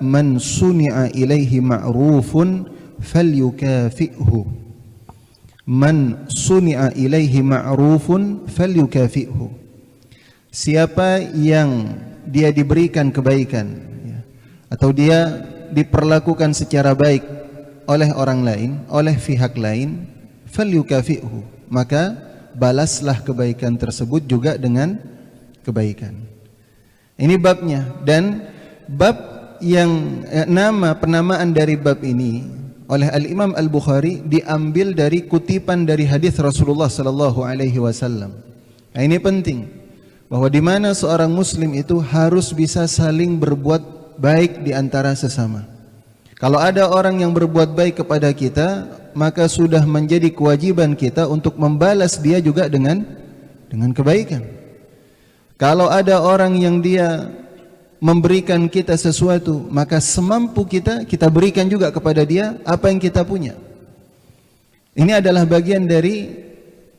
man suni'a ilaihi ma'rufun falyukafi'hu. Man suni'a ilaihi ma'rufun falyukafi'hu. Siapa yang dia diberikan kebaikan atau dia diperlakukan secara baik oleh orang lain, oleh pihak lain, falyukafi'hu, maka balaslah kebaikan tersebut juga dengan kebaikan. Ini babnya. Dan bab yang nama penamaan dari bab ini oleh Al-Imam Al-Bukhari diambil dari kutipan dari hadis Rasulullah sallallahu alaihi wasallam. Nah, ini penting bahwa di mana seorang muslim itu harus bisa saling berbuat baik di antara sesama. Kalau ada orang yang berbuat baik kepada kita, maka sudah menjadi kewajiban kita untuk membalas dia juga dengan kebaikan. Kalau ada orang yang dia memberikan kita sesuatu, maka semampu kita berikan juga kepada dia apa yang kita punya. Ini adalah bagian dari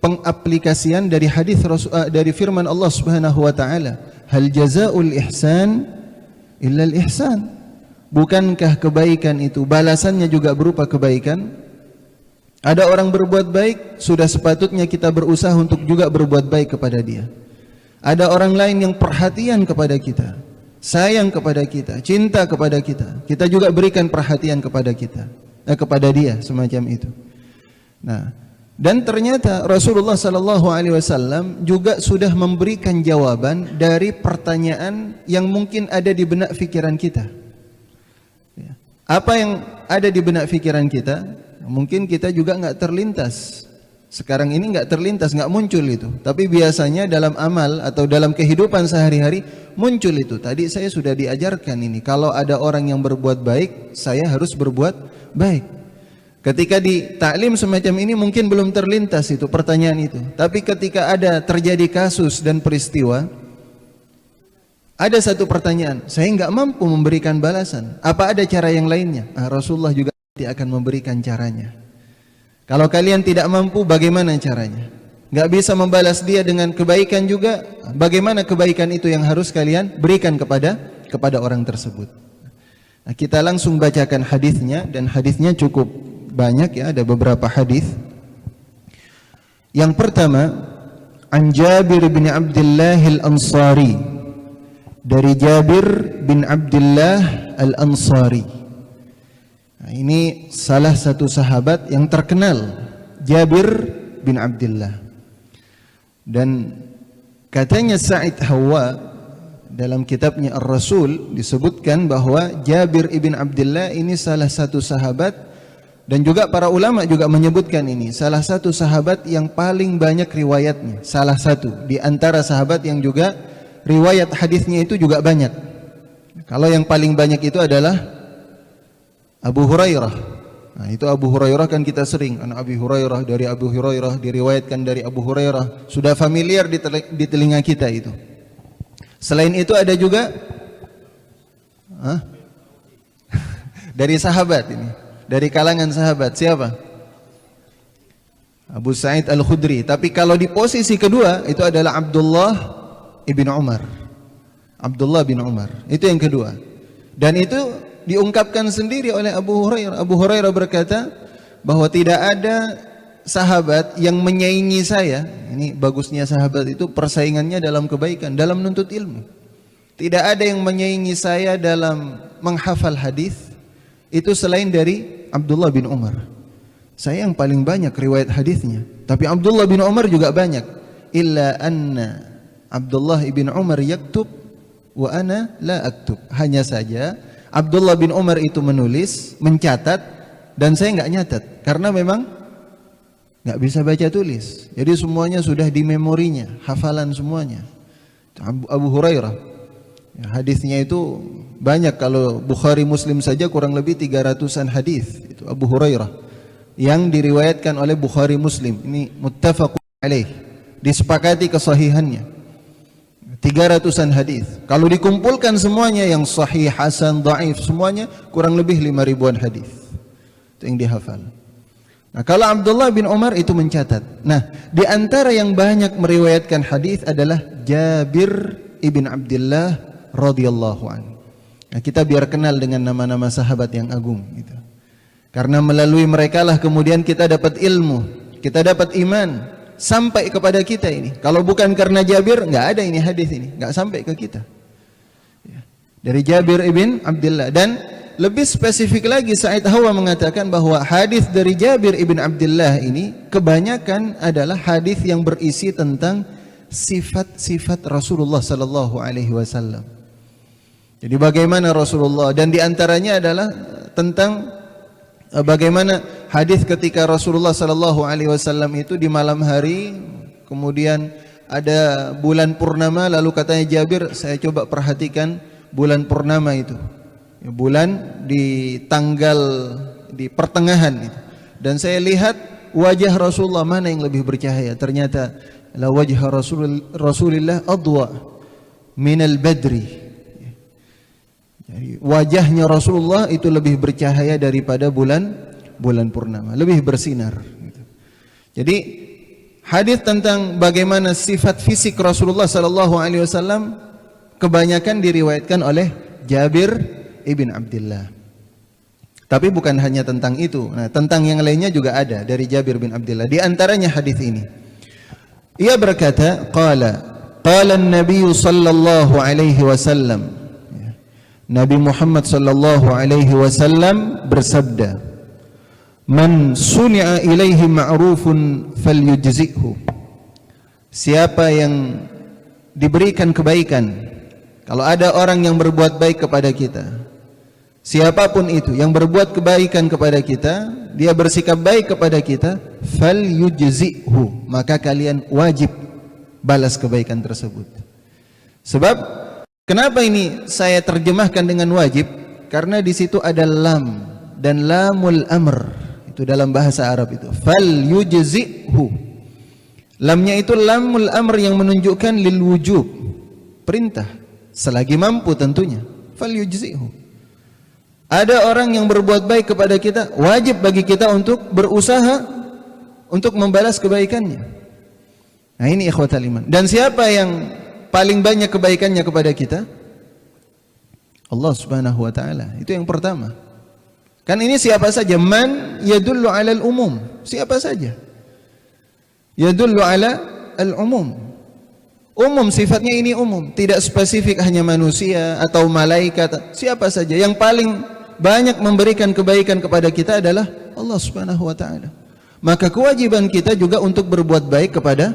pengaplikasian dari hadis dari firman Allah Subhanahu wa taala, hal jazaa'ul ihsan illa al ihsan. Bukankah kebaikan itu balasannya juga berupa kebaikan? Ada orang berbuat baik, sudah sepatutnya kita berusaha untuk juga berbuat baik kepada dia. Ada orang lain yang perhatian kepada kita, sayang kepada kita, cinta kepada kita, kita juga berikan perhatian kepada kita, kepada dia, semacam itu. Nah, dan ternyata Rasulullah sallallahu alaihi wasallam juga sudah memberikan jawaban dari pertanyaan yang mungkin ada di benak pikiran kita. Apa yang ada di benak pikiran kita? Mungkin kita juga nggak terlintas. Sekarang ini nggak terlintas, nggak muncul itu. Tapi biasanya dalam amal atau dalam kehidupan sehari-hari muncul itu. Tadi saya sudah diajarkan ini. Kalau ada orang yang berbuat baik, saya harus berbuat baik. Ketika di taklim semacam ini mungkin belum terlintas itu pertanyaan itu. Tapi ketika ada terjadi kasus dan peristiwa, ada satu pertanyaan, saya nggak mampu memberikan balasan. Apa ada cara yang lainnya? Rasulullah juga akan memberikan caranya. Kalau kalian tidak mampu, bagaimana caranya? Nggak bisa membalas dia dengan kebaikan juga, bagaimana kebaikan itu yang harus kalian berikan kepada orang tersebut? Nah, kita langsung bacakan hadisnya, dan hadisnya cukup banyak ya, ada beberapa hadis. Yang pertama, an Jabir bin Abdullah Al-Ansari, dari Jabir bin Abdullah Al-Ansari. Nah, ini salah satu sahabat yang terkenal, Jabir bin Abdullah. Dan katanya Sa'id Hawa dalam kitabnya Ar-Rasul disebutkan bahwa Jabir ibn Abdullah ini salah satu sahabat, dan juga para ulama juga menyebutkan ini salah satu sahabat yang paling banyak riwayatnya, salah satu di antara sahabat yang juga riwayat hadisnya itu juga banyak. Kalau yang paling banyak itu adalah Abu Hurairah. Nah, itu Abu Hurairah kan kita sering, anak Abi Hurairah, dari Abu Hurairah, diriwayatkan dari Abu Hurairah, sudah familiar di telinga kita itu. Selain itu ada juga dari sahabat ini, dari kalangan sahabat, siapa? Abu Sa'id Al-Khudri. Tapi kalau di posisi kedua itu adalah Abdullah ibn Umar. Abdullah bin Umar, itu yang kedua. Dan itu diungkapkan sendiri oleh Abu Hurairah. Abu Hurairah berkata bahwa tidak ada sahabat yang menyaingi saya. Ini bagusnya sahabat itu, persaingannya dalam kebaikan, dalam menuntut ilmu. Tidak ada yang menyaingi saya dalam menghafal hadis itu selain dari Abdullah bin Umar. Saya yang paling banyak riwayat hadisnya, tapi Abdullah bin Umar juga banyak. Illa anna Abdullah bin Umar yaktub wa ana la aktub. Hanya saja Abdullah bin Umar itu menulis, mencatat, dan saya nggak nyatat karena memang nggak bisa baca tulis. Jadi semuanya sudah di memorinya, hafalan semuanya. Abu Hurairah, ya, hadisnya itu banyak. Kalau Bukhari Muslim saja kurang lebih 300-an hadis. Itu Abu Hurairah yang diriwayatkan oleh Bukhari Muslim. Ini muttafaqun alaih, disepakati kesahihannya. 300-an hadis. Kalau dikumpulkan semuanya yang sahih, hasan, dhaif, semuanya kurang lebih 5.000-an hadis. Itu yang dihafal. Nah, kalau Abdullah bin Umar itu mencatat. Nah, di antara yang banyak meriwayatkan hadis adalah Jabir ibn Abdullah radhiyallahu anhu. Nah, kita biar kenal dengan nama-nama sahabat yang agung gitu. Karena melalui mereka lah kemudian kita dapat ilmu, kita dapat iman sampai kepada kita ini. Kalau bukan karena Jabir, nggak ada ini hadis ini, nggak sampai ke kita. Ya. Dari Jabir ibn Abdullah. Dan lebih spesifik lagi Sa'id Hawa mengatakan bahwa hadis dari Jabir ibn Abdullah ini kebanyakan adalah hadis yang berisi tentang sifat-sifat Rasulullah sallallahu alaihi wasallam. Jadi bagaimana Rasulullah, dan diantaranya adalah tentang bagaimana hadis ketika Rasulullah sallallahu alaihi wasallam itu di malam hari, kemudian ada bulan purnama, lalu katanya Jabir, saya coba perhatikan bulan purnama itu. Bulan di tanggal di pertengahan itu. Dan saya lihat wajah Rasulullah mana yang lebih bercahaya. Ternyata la wajh Rasulillah adwa minal badri. Jadi wajahnya Rasulullah itu lebih bercahaya daripada bulan purnama, lebih bersinar. Jadi hadis tentang bagaimana sifat fisik Rasulullah sallallahu alaihi wasallam kebanyakan diriwayatkan oleh Jabir ibn Abdullah. Tapi bukan hanya tentang itu. Nah, tentang yang lainnya juga ada dari Jabir bin Abdullah. Di antaranya hadis ini. Ia berkata, qala an-nabiy sallallahu alaihi wasallam. Nabi Muhammad sallallahu alaihi wasallam bersabda, "Man suni'a ilaihi ma'rufun falyujzi'hu." Siapa yang diberikan kebaikan, kalau ada orang yang berbuat baik kepada kita, siapapun itu yang berbuat kebaikan kepada kita, dia bersikap baik kepada kita, falyujzi'hu, maka kalian wajib balas kebaikan tersebut. Sebab kenapa ini saya terjemahkan dengan wajib? Karena di situ ada lam dan lamul amr. Itu dalam bahasa Arab itu. Falyujzi'hu. Lamnya itu lamul amr yang menunjukkan lil wujub, perintah, selagi mampu tentunya. Falyujzi'hu. Ada orang yang berbuat baik kepada kita, wajib bagi kita untuk berusaha untuk membalas kebaikannya. Nah, ini ikhwatal iman. Dan siapa yang paling banyak kebaikannya kepada kita? Allah Subhanahu wa taala. Itu yang pertama. Kan ini siapa saja, man yadullu 'alal umum. Siapa saja. Yadullu 'ala al-umum. Umum, sifatnya ini umum, tidak spesifik hanya manusia atau malaikat. Siapa saja yang paling banyak memberikan kebaikan kepada kita adalah Allah Subhanahu wa taala. Maka kewajiban kita juga untuk berbuat baik kepada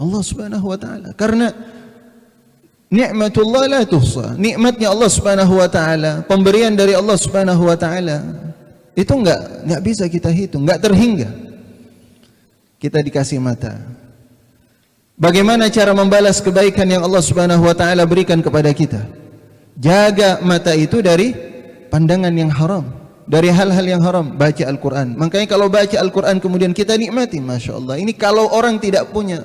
Allah Subhanahu wa taala. Karena nikmatullah la tuhsa. Nikmatnya Allah Subhanahu wa taala, pemberian dari Allah Subhanahu wa taala itu enggak bisa kita hitung, enggak terhingga. Kita dikasih mata. Bagaimana cara membalas kebaikan yang Allah Subhanahu wa taala berikan kepada kita? Jaga mata itu dari pandangan yang haram, dari hal-hal yang haram. Baca Al-Quran. Makanya kalau baca Al-Quran kemudian kita nikmati, Masya Allah. Ini kalau orang tidak punya,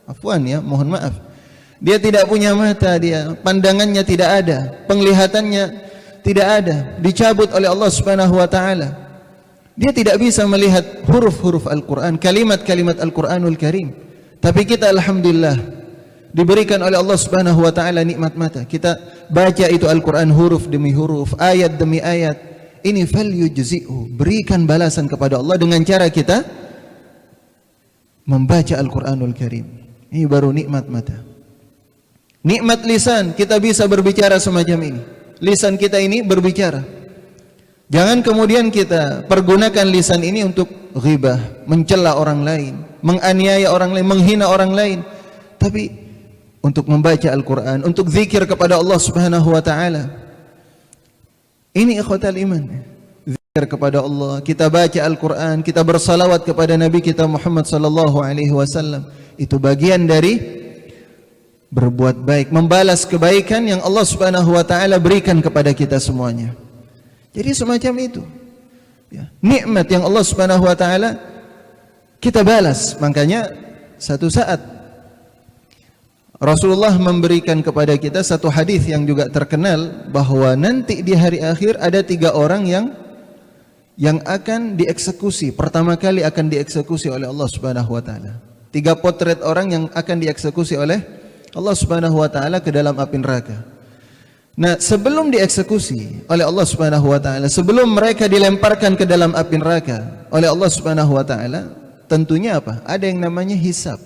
afwan ya, mohon maaf, dia tidak punya mata, dia pandangannya tidak ada, penglihatannya tidak ada, dicabut oleh Allah Subhanahu wa taala, dia tidak bisa melihat huruf-huruf Al-Quran, kalimat-kalimat Al-Quranul Karim. Tapi kita alhamdulillah diberikan oleh Allah Subhanahu wa taala nikmat mata. Kita baca itu Al-Qur'an huruf demi huruf, ayat demi ayat. Ini falyujzi'hu, berikan balasan kepada Allah dengan cara kita membaca Al-Qur'anul Karim. Ini baru nikmat mata. Nikmat lisan, kita bisa berbicara semacam ini. Lisan kita ini berbicara. Jangan kemudian kita pergunakan lisan ini untuk ghibah, mencela orang lain, menganiaya orang lain, menghina orang lain. Tapi untuk membaca Al-Quran, untuk zikir kepada Allah Subhanahu wa ta'ala. Ini ikhwatal iman. Zikir kepada Allah, kita baca Al-Quran, kita bersalawat kepada Nabi kita Muhammad sallallahu alaihi wasallam. Itu bagian dari berbuat baik, membalas kebaikan yang Allah Subhanahu wa ta'ala berikan kepada kita semuanya. Jadi semacam itu ya, nikmat yang Allah Subhanahu wa ta'ala kita balas. Makanya satu saat Rasulullah memberikan kepada kita satu hadis yang juga terkenal, bahwa nanti di hari akhir ada 3 orang yang akan dieksekusi. Pertama kali akan dieksekusi oleh Allah Subhanahu wa ta'ala. 3 potret orang yang akan dieksekusi oleh Allah Subhanahu wa ta'ala ke dalam api neraka. Nah, sebelum dieksekusi oleh Allah Subhanahu wa taala, sebelum mereka dilemparkan ke dalam api neraka oleh Allah Subhanahu wa taala, tentunya apa? Ada yang namanya hisab.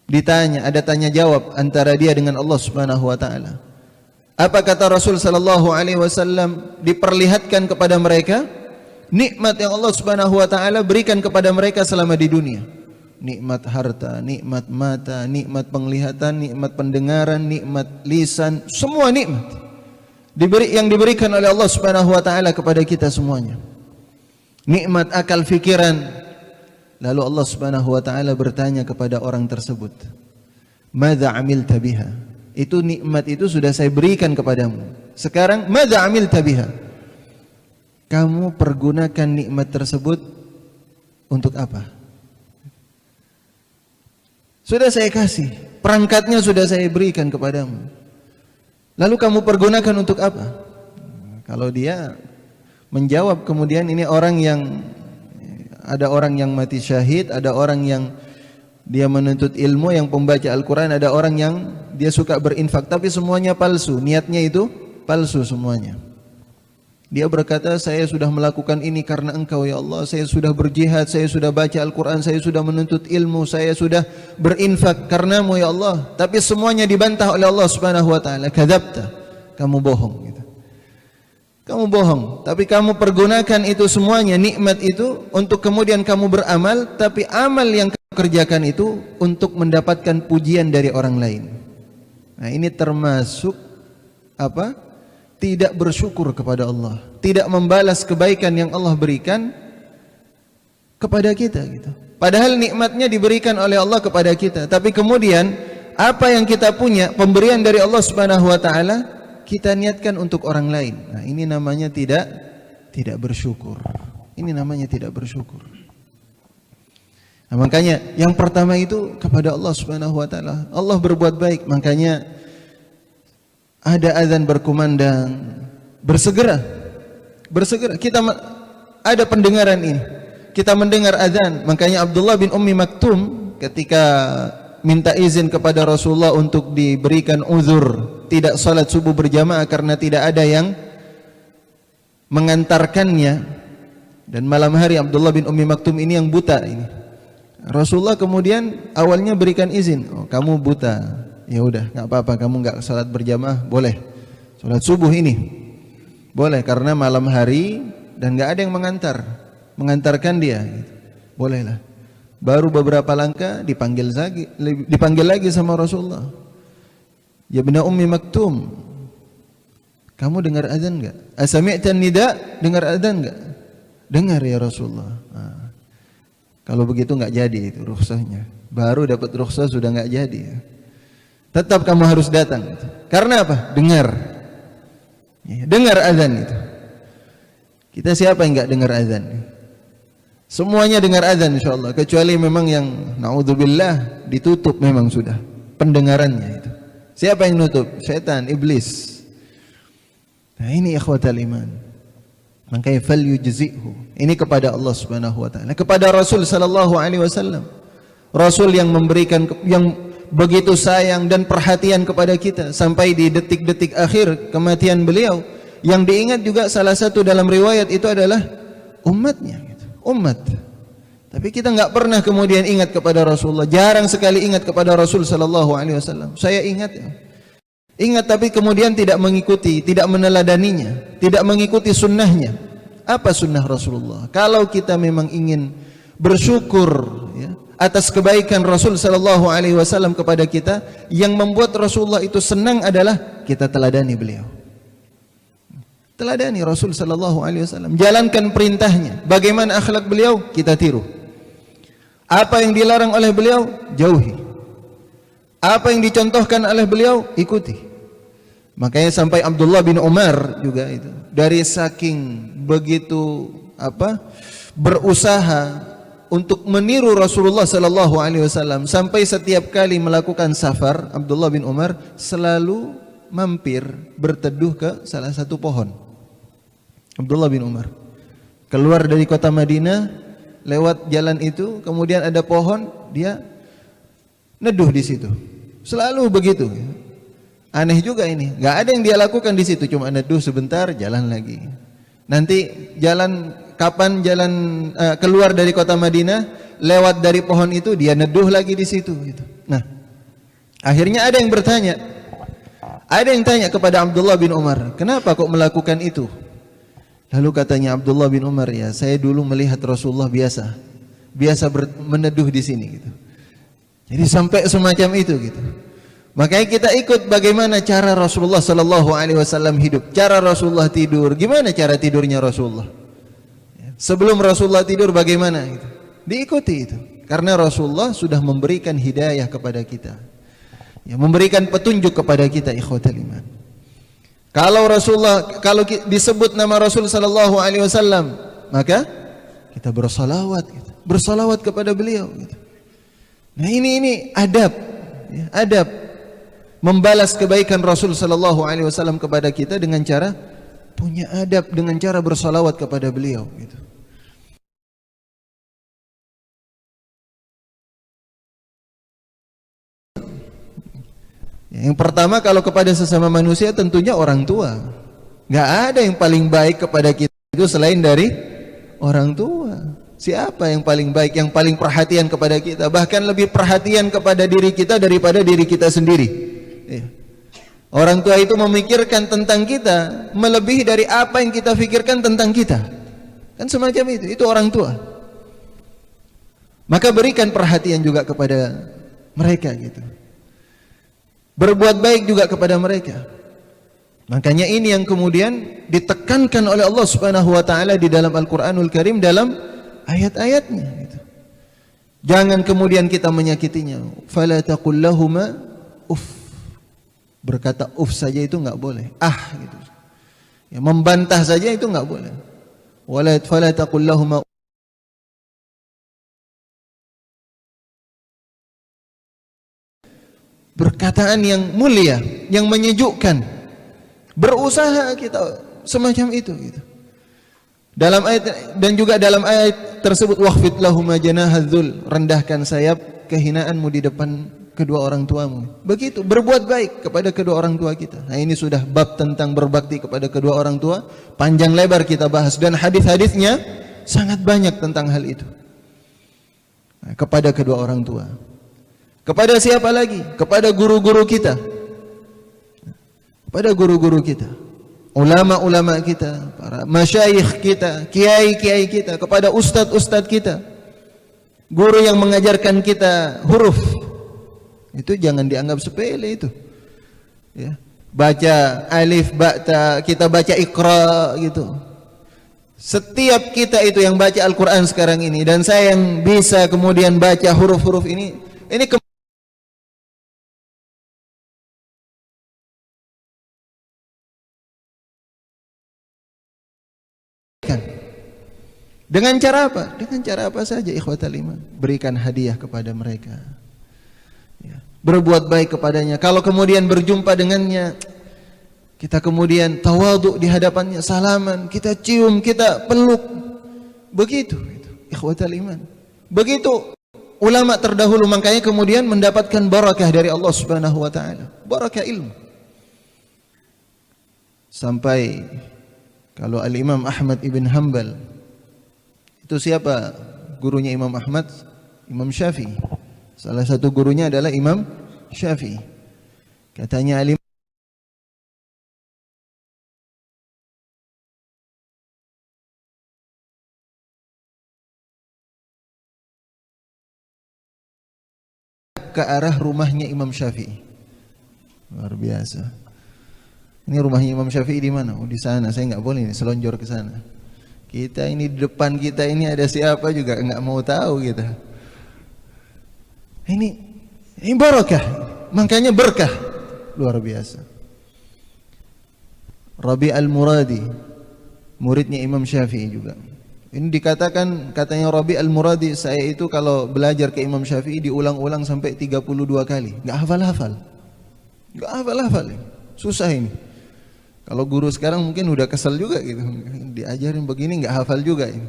Ditanya, ada tanya jawab antara dia dengan Allah Subhanahu wa taala. Apa kata Rasul sallallahu alaihi wasallam? Diperlihatkan kepada mereka nikmat yang Allah Subhanahu wa taala berikan kepada mereka selama di dunia. Nikmat harta, nikmat mata, nikmat penglihatan, nikmat pendengaran, nikmat lisan, semua nikmat yang diberikan oleh Allah Subhanahu wa taala kepada kita semuanya. Nikmat akal fikiran. Lalu Allah Subhanahu wa taala bertanya kepada orang tersebut, "Madza amilta biha?" Itu nikmat itu sudah saya berikan kepadamu. Sekarang madza amilta biha? Kamu pergunakan nikmat tersebut untuk apa? Sudah saya kasih, perangkatnya sudah saya berikan kepadamu. Lalu kamu pergunakan untuk apa? Kalau dia menjawab kemudian, ini orang yang, ada orang yang mati syahid, ada orang yang dia menuntut ilmu, yang pembaca Al-Quran, ada orang yang dia suka berinfak, tapi semuanya palsu, niatnya itu palsu semuanya. Dia berkata, saya sudah melakukan ini karena engkau ya Allah, saya sudah berjihad, saya sudah baca Al-Quran, saya sudah menuntut ilmu, saya sudah berinfak karenamu ya Allah. Tapi semuanya dibantah oleh Allah Subhanahu wa taala. Kadzabta, kamu bohong gitu. Kamu bohong, tapi kamu pergunakan itu semuanya, nikmat itu untuk kemudian kamu beramal, tapi amal yang kamu kerjakan itu untuk mendapatkan pujian dari orang lain. Nah, ini termasuk apa? Tidak bersyukur kepada Allah, tidak membalas kebaikan yang Allah berikan kepada kita gitu. Padahal nikmatnya diberikan oleh Allah kepada kita, tapi kemudian apa yang kita punya, pemberian dari Allah Subhanahu wa taala, kita niatkan untuk orang lain. Nah, ini namanya tidak bersyukur. Ini namanya tidak bersyukur. Nah, makanya yang pertama itu kepada Allah Subhanahu wa taala. Allah berbuat baik, makanya ada azan berkumandang, bersegera. Kita ada pendengaran ini. Kita mendengar azan. Makanya Abdullah bin Ummi Maktum ketika minta izin kepada Rasulullah untuk diberikan uzur tidak salat subuh berjamaah karena tidak ada yang mengantarkannya, dan malam hari Abdullah bin Ummi Maktum ini yang buta ini. Rasulullah kemudian awalnya berikan izin, oh kamu buta, ya udah nggak apa-apa, kamu nggak salat berjamaah boleh, salat subuh ini boleh karena malam hari dan nggak ada yang mengantarkan dia, gitu. Bolehlah. Baru beberapa langkah dipanggil lagi sama Rasulullah, ya Ibnu Ummi Maktum, kamu dengar azan enggak? Asami'tan nida? Dengar azan enggak? Dengar ya Rasulullah. Nah, kalau begitu enggak jadi itu rukhsahnya. Baru dapat rukhsah sudah enggak jadi ya. Tetap kamu harus datang. Karena apa? Dengar. Ya, dengar azan itu. Kita siapa yang enggak dengar azan? Semuanya dengar azan insyaallah, kecuali memang yang naudzubillah ditutup memang sudah pendengarannya itu. Siapa yang nutup? Setan, iblis. Nah, ini ikhwatal iman. Makanya falyujzi'hu. Ini kepada Allah Subhanahu wa taala, kepada Rasul sallallahu alaihi wasallam. Rasul yang memberikan, yang begitu sayang dan perhatian kepada kita sampai di detik-detik akhir kematian beliau. Yang diingat juga salah satu dalam riwayat itu adalah umatnya gitu. Umat. Tapi kita enggak pernah kemudian ingat kepada Rasulullah. Jarang sekali ingat kepada Rasul sallallahu alaihi wasallam. Saya ingat ya. Ingat tapi kemudian tidak mengikuti, tidak meneladaninya, tidak mengikuti sunnahnya. Apa sunnah Rasulullah? Kalau kita memang ingin bersyukur ya, atas kebaikan Rasul sallallahu alaihi wasallam kepada kita, yang membuat Rasulullah itu senang adalah kita teladani beliau. Teladani Rasul sallallahu alaihi wasallam, jalankan perintahnya. Bagaimana akhlak beliau, kita tiru. Apa yang dilarang oleh beliau, jauhi. Apa yang dicontohkan oleh beliau, ikuti. Makanya sampai Abdullah bin Umar juga itu, dari saking begitu berusaha untuk meniru Rasulullah sallallahu alaihi wasallam, sampai setiap kali melakukan safar, Abdullah bin Umar selalu mampir berteduh ke salah satu pohon. Abdullah bin Umar keluar dari kota Madinah, lewat jalan itu, kemudian ada pohon, dia neduh di situ. Selalu begitu. Aneh juga ini. Nggak ada yang dia lakukan di situ, cuma neduh sebentar, jalan lagi. Nanti jalan kapan jalan keluar dari kota Madinah, lewat dari pohon itu dia neduh lagi di situ. Gitu. Nah, akhirnya ada yang bertanya, ada yang tanya kepada Abdullah bin Umar, kenapa kok melakukan itu? Lalu katanya Abdullah bin Umar, ya saya dulu melihat Rasulullah biasa meneduh di sini. Gitu. Jadi sampai semacam itu gitu. Makanya kita ikut bagaimana cara Rasulullah Sallallahu Alaihi Wasallam hidup, cara Rasulullah tidur, gimana cara tidurnya Rasulullah. Sebelum Rasulullah tidur bagaimana? Gitu. Diikuti itu, karena Rasulullah sudah memberikan hidayah kepada kita, ya, memberikan petunjuk kepada kita, ikhwatal iman. Kalau disebut nama Rasul Sallallahu Alaihi Wasallam, maka kita bersalawat, gitu. Bersalawat kepada beliau. Gitu. Nah ini adab, ya, adab membalas kebaikan Rasul Sallallahu Alaihi Wasallam kepada kita dengan cara punya adab, dengan cara bersalawat kepada beliau. Gitu. Yang pertama, kalau kepada sesama manusia tentunya orang tua. Nggak ada yang paling baik kepada kita itu selain dari orang tua. Siapa yang paling baik, yang paling perhatian kepada kita, bahkan lebih perhatian kepada diri kita daripada diri kita sendiri. Ya. Orang tua itu memikirkan tentang kita melebihi dari apa yang kita pikirkan tentang kita. Kan semacam itu orang tua. Maka berikan perhatian juga kepada mereka gitu. Berbuat baik juga kepada mereka. Makanya ini yang kemudian ditekankan oleh Allah Subhanahu wa taala di dalam Al-Qur'anul Karim dalam ayat-ayatnya gitu. Jangan kemudian kita menyakitinya. Fala taqul lahuma uff. Berkata uff saja itu enggak boleh. Gitu. Ya, membantah saja itu enggak boleh. Fala taqul lahuma. Perkataan yang mulia, yang menyejukkan. Berusaha kita semacam itu gitu. Dalam ayat dan juga dalam ayat tersebut waqfid lahum janahadzul, rendahkan sayap kehinaanmu di depan kedua orang tuamu. Begitu, berbuat baik kepada kedua orang tua kita. Nah, ini sudah bab tentang berbakti kepada kedua orang tua, panjang lebar kita bahas dan hadis-hadisnya sangat banyak tentang hal itu. Nah, kepada kedua orang tua. Kepada siapa lagi? Kepada guru-guru kita. Kepada guru-guru kita. Ulama-ulama kita, para masyayikh kita, kiai-kiai kita, kepada ustadz-ustadz kita. Guru yang mengajarkan kita huruf. Itu jangan dianggap sepele itu. Ya. Baca alif, ba, kita baca iqra gitu. Setiap kita itu yang baca Al-Quran sekarang ini, dan saya yang bisa kemudian baca huruf-huruf ini dengan cara apa? Dengan cara apa saja, ikhwatal iman. Berikan hadiah kepada mereka. Ya. Berbuat baik kepadanya. Kalau kemudian berjumpa dengannya, kita kemudian tawadhu di hadapannya, salaman, kita cium, kita peluk. Begitu, ikhwatal iman. Begitu ulama terdahulu, makanya kemudian mendapatkan barakah dari Allah Subhanahu wa taala. Barakah ilmu. Sampai kalau Al-Imam Ahmad ibn Hanbal, itu siapa gurunya Imam Ahmad? Imam Syafi'i. Salah satu gurunya adalah Imam Syafi'i. Katanya alim ke arah rumahnya Imam Syafi'i. Luar biasa. Ini rumahnya Imam Syafi'i di mana? Oh, di sana. Saya nggak boleh nih selonjor ke sana. Kita ini di depan kita ini ada siapa juga nggak mau tahu kita. Ini barakah, makanya berkah luar biasa. Rabi al-Muradi, muridnya Imam Syafi'i juga. Ini dikatakan, katanya Rabi al-Muradi, saya itu kalau belajar ke Imam Syafi'i diulang-ulang sampai 32 kali, nggak hafal-hafal, susah ini. Kalau guru sekarang mungkin udah kesel juga gitu, diajarin begini nggak hafal juga ini.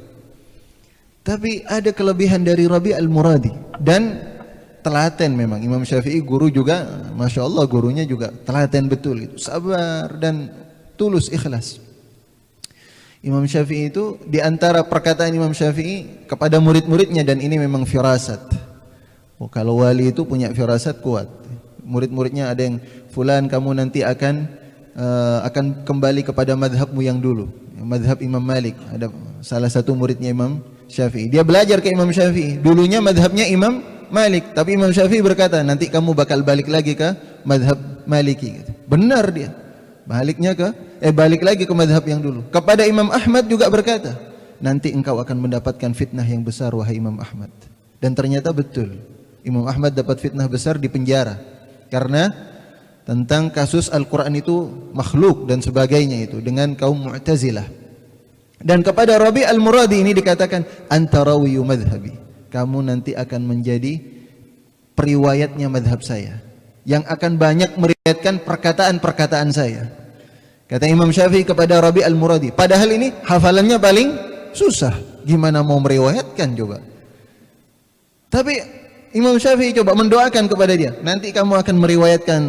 Tapi ada kelebihan dari Rabi al-Muradi, dan telaten memang. Imam Syafi'i guru juga, Masya Allah gurunya juga telaten betul gitu. Sabar dan tulus ikhlas. Imam Syafi'i itu di antara perkataan Imam Syafi'i kepada murid-muridnya, dan ini memang firasat. Oh, kalau wali itu punya firasat kuat. Murid-muridnya ada yang, fulan kamu nanti akan kembali kepada madhabmu yang dulu, madhab Imam Malik. Ada salah satu muridnya Imam Syafi'i. Dia belajar ke Imam Syafi'i. Dulunya madhabnya Imam Malik, tapi Imam Syafi'i berkata, nanti kamu bakal balik lagi ke madhab Maliki. Benar dia. Balik lagi ke madhab yang dulu. Kepada Imam Ahmad juga berkata, nanti engkau akan mendapatkan fitnah yang besar wahai Imam Ahmad. Dan ternyata betul. Imam Ahmad dapat fitnah besar di penjara karena tentang kasus Al-Quran itu makhluk dan sebagainya itu dengan kaum Mu'tazilah. Dan kepada Rabi' Al-Muradi ini dikatakan, anta rawiyu madhabi, kamu nanti akan menjadi periwayatnya madhab saya, yang akan banyak meriwayatkan perkataan-perkataan saya. Kata Imam Syafi'i kepada Rabi' Al-Muradi, padahal ini hafalannya paling susah, gimana mau meriwayatkan coba. Tapi Imam Syafi'i coba mendoakan kepada dia, nanti kamu akan meriwayatkan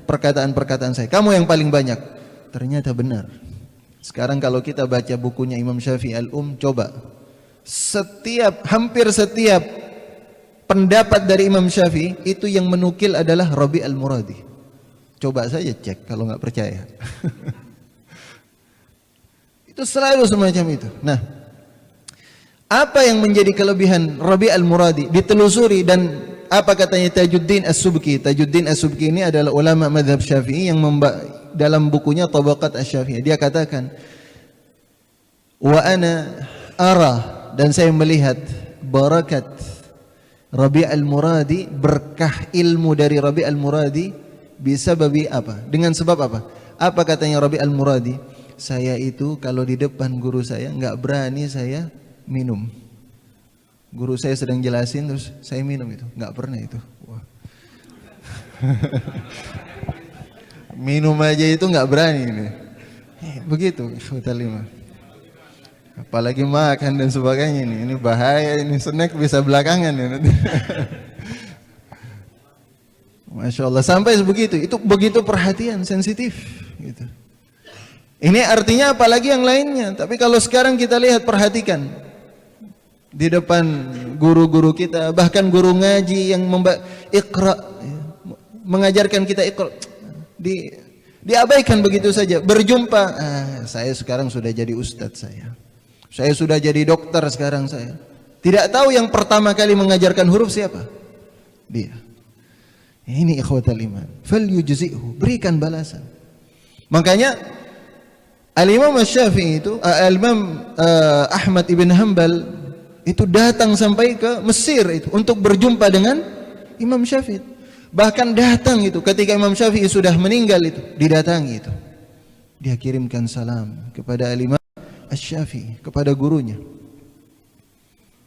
perkataan-perkataan saya, kamu yang paling banyak. Ternyata benar. Sekarang kalau kita baca bukunya Imam Syafi'i coba hampir setiap pendapat dari Imam Syafi'i itu yang menukil adalah Rabi' Al-Muradi. Coba saja cek kalau nggak percaya. Itu selalu semacam itu. Nah, apa yang menjadi kelebihan Rabi' Al-Muradi? Ditelusuri, dan apa katanya Tajuddin As-Subki? Tajuddin As-Subki ini adalah ulama mazhab Syafi'i yang dalam bukunya Tabaqat Asy-Syafi'iyah dia katakan, wa ana ara, dan saya melihat barakat Rabi' Al-Muradi, berkah ilmu dari Rabi' Al-Muradi bisa babi apa? Dengan sebab apa? Apa katanya Rabi' Al-Muradi? Saya itu kalau di depan guru saya nggak berani saya minum. Guru saya sedang jelasin terus saya minum, itu nggak pernah itu. Wah. Minum aja itu nggak berani ini. Begitu ikhwatalima. Apalagi makan dan sebagainya ini bahaya, ini snack bisa belakangan ya. Masya Allah, sampai begitu. Itu begitu perhatian, sensitif gitu. Ini artinya apalagi yang lainnya. Tapi kalau sekarang kita lihat, perhatikan di depan guru-guru kita, bahkan guru ngaji yang Iqra, mengajarkan kita Iqra, diabaikan begitu saja. Berjumpa, saya sekarang sudah jadi ustadz, saya sudah jadi dokter sekarang saya. Tidak tahu yang pertama kali mengajarkan huruf siapa? Dia. Ini ikhwatal iman. Falyujzi'hu, berikan balasan. Makanya Al-Imam Asy-Syafi'i itu, Al-Imam Ahmad ibn Hanbal itu datang sampai ke Mesir itu untuk berjumpa dengan Imam Syafi'i. Bahkan datang itu ketika Imam Syafi'i sudah meninggal itu, didatangi itu. Dia kirimkan salam kepada Al-Imam Asy-Syafi'i, kepada gurunya.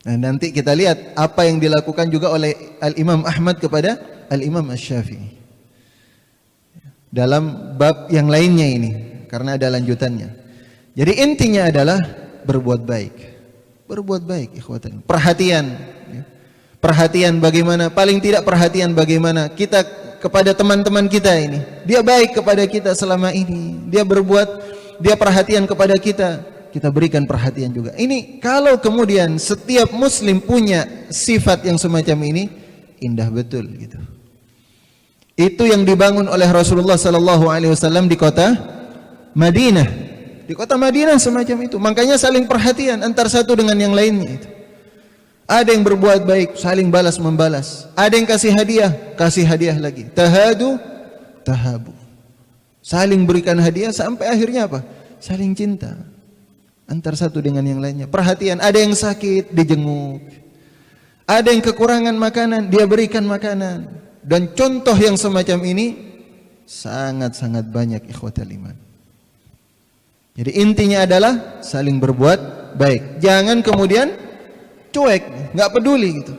Nah, nanti kita lihat apa yang dilakukan juga oleh Al-Imam Ahmad kepada Al-Imam Asy-Syafi'i dalam bab yang lainnya ini, karena ada lanjutannya. Jadi intinya adalah berbuat baik. Berbuat baik, ikhwatan. Perhatian, perhatian bagaimana, paling tidak perhatian bagaimana kita kepada teman-teman kita ini. Dia baik kepada kita selama ini. Dia perhatian kepada kita, kita berikan perhatian juga. Ini kalau kemudian setiap muslim punya sifat yang semacam ini, indah betul gitu. Itu yang dibangun oleh Rasulullah sallallahu alaihi wasallam di kota Madinah. Di kota Madinah semacam itu. Makanya saling perhatian antar satu dengan yang lainnya itu. Ada yang berbuat baik, saling balas membalas. Ada yang kasih hadiah lagi. Tahadu, tahabu. Saling berikan hadiah sampai akhirnya apa? Saling cinta antar satu dengan yang lainnya. Perhatian, ada yang sakit dijenguk. Ada yang kekurangan makanan, dia berikan makanan. Dan contoh yang semacam ini sangat-sangat banyak, ikhwatal iman. Jadi intinya adalah saling berbuat baik. Jangan kemudian cuek, nggak peduli gitu.